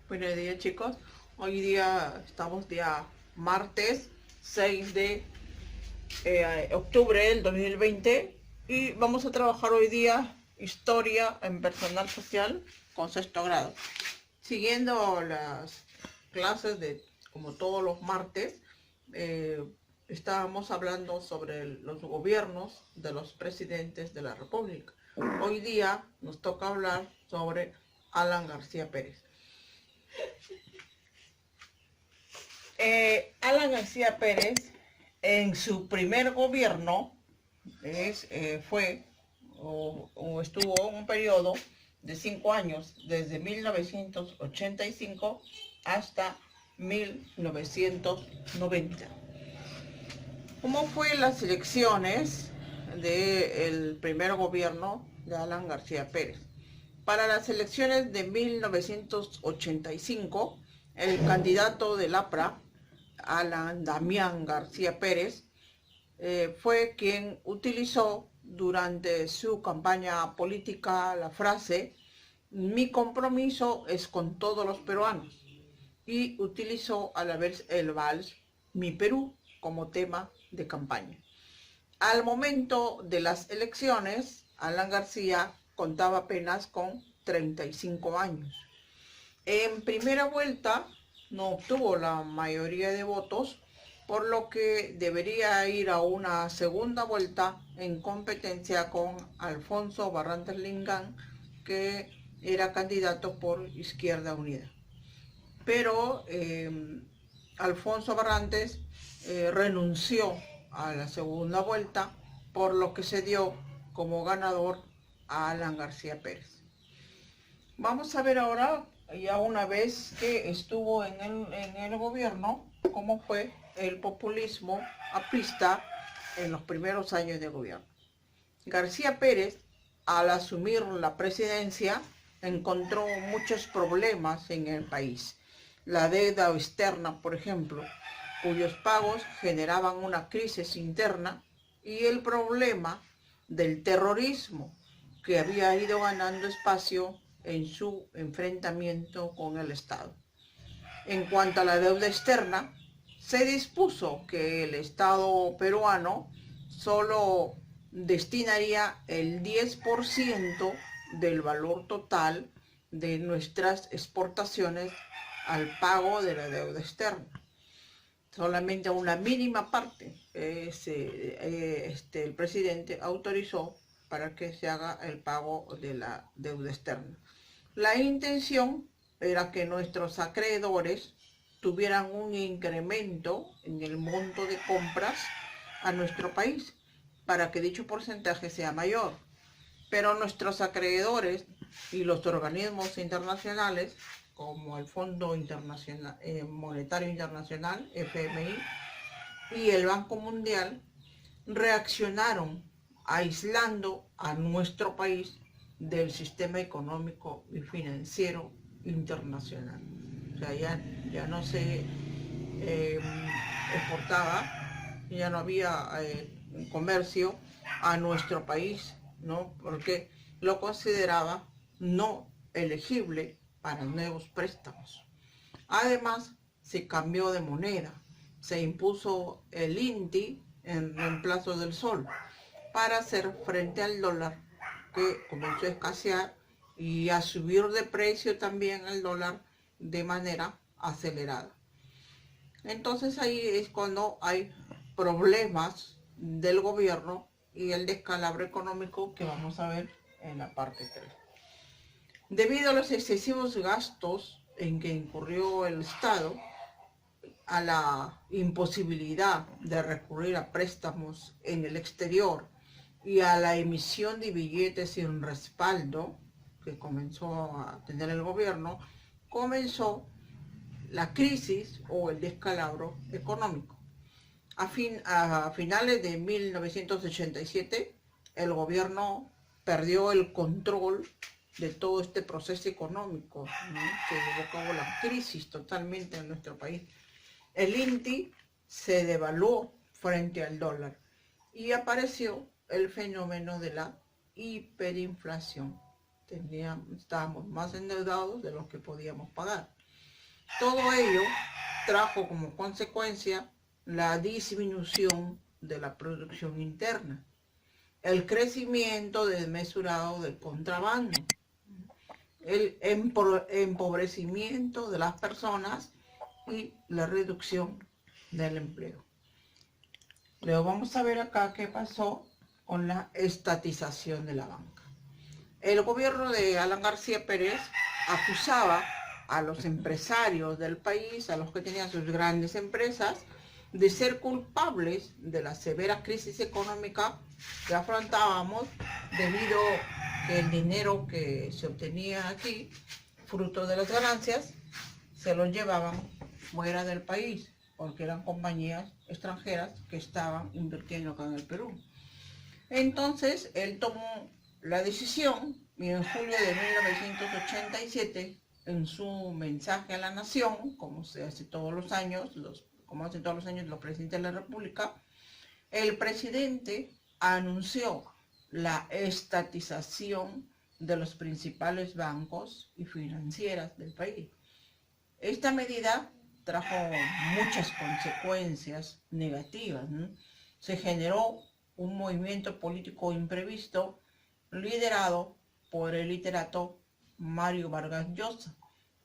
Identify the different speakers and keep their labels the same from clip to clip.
Speaker 1: Buenos días, chicos. Hoy día estamos día martes 6 de octubre del 2020 y vamos a trabajar hoy día historia en personal social con sexto grado. Siguiendo las clases de como todos los martes, eh, estábamos hablando sobre los gobiernos de los presidentes de la República. Hoy día nos toca hablar sobre Alan García Pérez. Alan García Pérez, en su primer gobierno, estuvo un periodo de 5 años, desde 1985 hasta 1990. ¿Cómo fue las elecciones del primer gobierno de Alan García Pérez? Para las elecciones de 1985, el candidato del APRA, Alan Damián García Pérez, fue quien utilizó durante su campaña política la frase "mi compromiso es con todos los peruanos", y utilizó a la vez el vals "Mi Perú" como tema de campaña. Al momento de las elecciones, Alan García contaba apenas con 35 años. En primera vuelta no obtuvo la mayoría de votos, por lo que debería ir a una segunda vuelta en competencia con Alfonso Barrantes Lingán, que era candidato por Izquierda Unida. Pero Alfonso Barrantes renunció a la segunda vuelta, por lo que se dio como ganador a Alan García Pérez. Vamos a ver ahora, ya una vez que estuvo en el gobierno, cómo fue el populismo aprista en los primeros años de gobierno. García Pérez, al asumir la presidencia, encontró muchos problemas en el país. La deuda externa, por ejemplo, cuyos pagos generaban una crisis interna, y el problema del terrorismo, que había ido ganando espacio en su enfrentamiento con el Estado. En cuanto a la deuda externa, se dispuso que el Estado peruano solo destinaría el 10% del valor total de nuestras exportaciones al pago de la deuda externa. Solamente una mínima parte el presidente autorizó para que se haga el pago de la deuda externa. La intención era que nuestros acreedores tuvieran un incremento en el monto de compras a nuestro país, para que dicho porcentaje sea mayor. Pero nuestros acreedores y los organismos internacionales, como el Fondo Monetario Internacional, FMI, y el Banco Mundial, reaccionaron aislando a nuestro país del sistema económico y financiero internacional. O sea, ya no se exportaba, ya no había comercio a nuestro país, ¿no? Porque lo consideraba no elegible para nuevos préstamos. Además, se cambió de moneda, se impuso el INTI en reemplazo del sol, para hacer frente al dólar, que comenzó a escasear y a subir de precio también el dólar de manera acelerada. Entonces ahí es cuando hay problemas del gobierno y el descalabro económico que vamos a ver en la parte 3. Debido a los excesivos gastos en que incurrió el Estado, a la imposibilidad de recurrir a préstamos en el exterior y a la emisión de billetes sin respaldo que comenzó a tener el gobierno, comenzó la crisis o el descalabro económico. A finales de 1987, el gobierno perdió el control de todo este proceso económico, ¿no? Se llevó a cabo la crisis totalmente en nuestro país. El INTI se devaluó frente al dólar y apareció el fenómeno de la hiperinflación. Estábamos más endeudados de lo que podíamos pagar. Todo ello trajo como consecuencia la disminución de la producción interna, el crecimiento desmesurado del contrabando, el empobrecimiento de las personas y la reducción del empleo. Luego vamos a ver acá qué pasó con la estatización de la banca. El gobierno de Alan García Pérez acusaba a los empresarios del país, a los que tenían sus grandes empresas, de ser culpables de la severa crisis económica que afrontábamos debido a que el dinero que se obtenía aquí, fruto de las ganancias, se lo llevaban fuera del país, porque eran compañías extranjeras que estaban invirtiendo acá en el Perú. Entonces, él tomó la decisión y en julio de 1987, en su mensaje a la nación, como se hace todos los años, los presidentes de la República, el presidente anunció la estatización de los principales bancos y financieras del país. Esta medida trajo muchas consecuencias negativas, ¿no? Se generó un movimiento político imprevisto liderado por el literato Mario Vargas Llosa.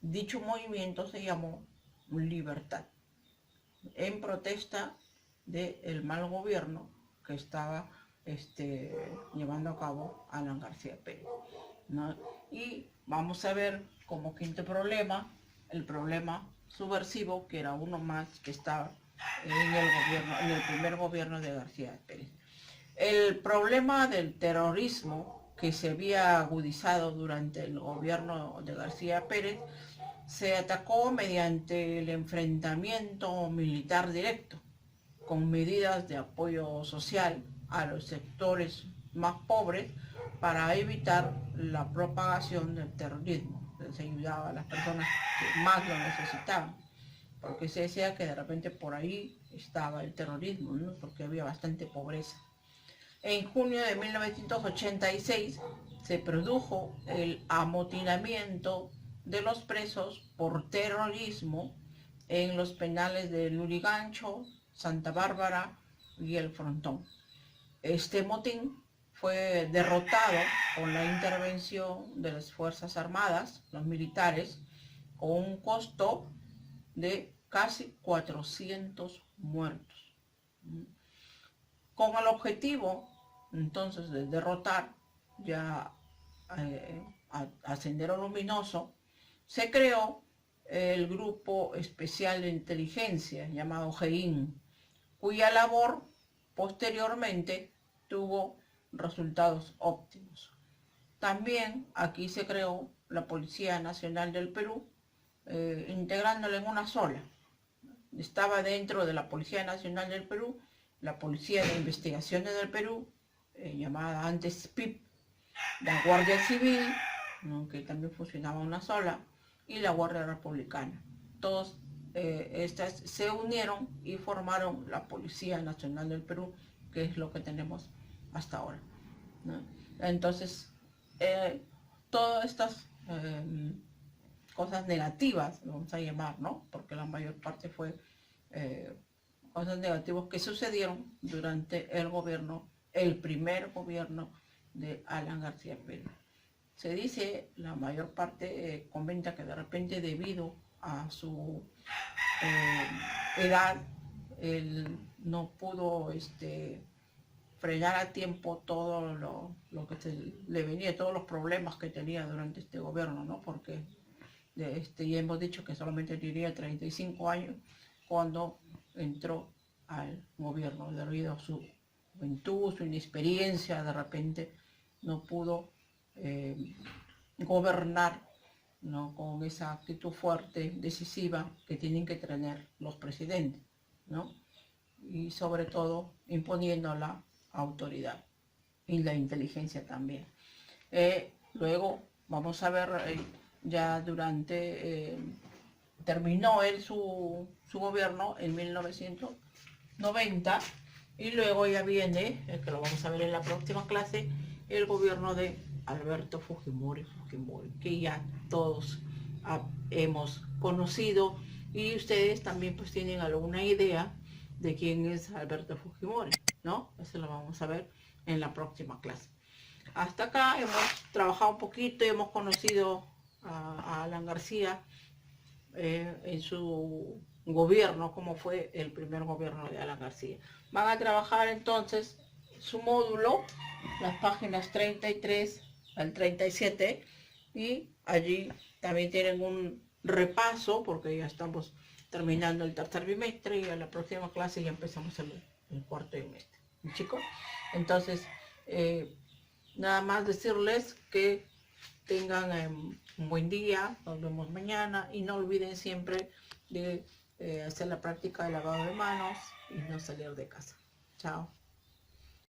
Speaker 1: Dicho movimiento se llamó Libertad, en protesta del mal gobierno que estaba llevando a cabo Alan García Pérez, ¿no? Y vamos a ver como quinto problema, el problema subversivo, que era uno más que estaba en el primer gobierno de García Pérez. El problema del terrorismo que se había agudizado durante el gobierno de García Pérez se atacó mediante el enfrentamiento militar directo, con medidas de apoyo social a los sectores más pobres para evitar la propagación del terrorismo. Se ayudaba a las personas que más lo necesitaban, porque se decía que de repente por ahí estaba el terrorismo, ¿no? Porque había bastante pobreza. En junio de 1986 se produjo el amotinamiento de los presos por terrorismo en los penales de Lurigancho, Santa Bárbara y El Frontón. Este motín fue derrotado con la intervención de las Fuerzas Armadas, los militares, con un costo de casi 400 muertos. Con el objetivo entonces de derrotar ya a Sendero Luminoso, se creó el Grupo Especial de Inteligencia llamado GEIN, cuya labor posteriormente tuvo resultados óptimos. También aquí se creó la Policía Nacional del Perú, integrándola en una sola. Estaba dentro de la Policía Nacional del Perú la Policía de Investigaciones del Perú, llamada antes PIP, la Guardia Civil, ¿no?, que también funcionaba una sola, y la Guardia Republicana. Todas estas se unieron y formaron la Policía Nacional del Perú, que es lo que tenemos hasta ahora, ¿no? Entonces, todas estas cosas negativas, vamos a llamar, ¿no?, porque la mayor parte fue cosas negativas que sucedieron durante el primer gobierno de Alan García Pérez. Se dice, la mayor parte comenta que de repente debido a su edad, él no pudo frenar a tiempo todo lo que le venía, todos los problemas que tenía durante este gobierno, ¿no? Porque ya hemos dicho que solamente tenía 35 años cuando entró al gobierno, debido a su juventud, su inexperiencia, de repente no pudo gobernar, ¿no?, con esa actitud fuerte, decisiva que tienen que tener los presidentes, ¿no?, y sobre todo imponiendo la autoridad y la inteligencia también. Luego vamos a ver ya durante terminó él su gobierno en 1990 y luego ya viene, que lo vamos a ver en la próxima clase, el gobierno de Alberto Fujimori, que ya todos hemos conocido, y ustedes también pues tienen alguna idea de quién es Alberto Fujimori, ¿no? Eso lo vamos a ver en la próxima clase. Hasta acá hemos trabajado un poquito y hemos conocido a Alan García en su gobierno, como fue el primer gobierno de Alan García. Van a trabajar entonces su módulo, las páginas 33 al 37, y allí también tienen un repaso, porque ya estamos terminando el tercer bimestre y a la próxima clase ya empezamos el cuarto bimestre. ¿Chicos? Entonces, nada más decirles que tengan un buen día, nos vemos mañana y no olviden siempre de hacer la práctica de lavado de manos y no salir de casa. Chao.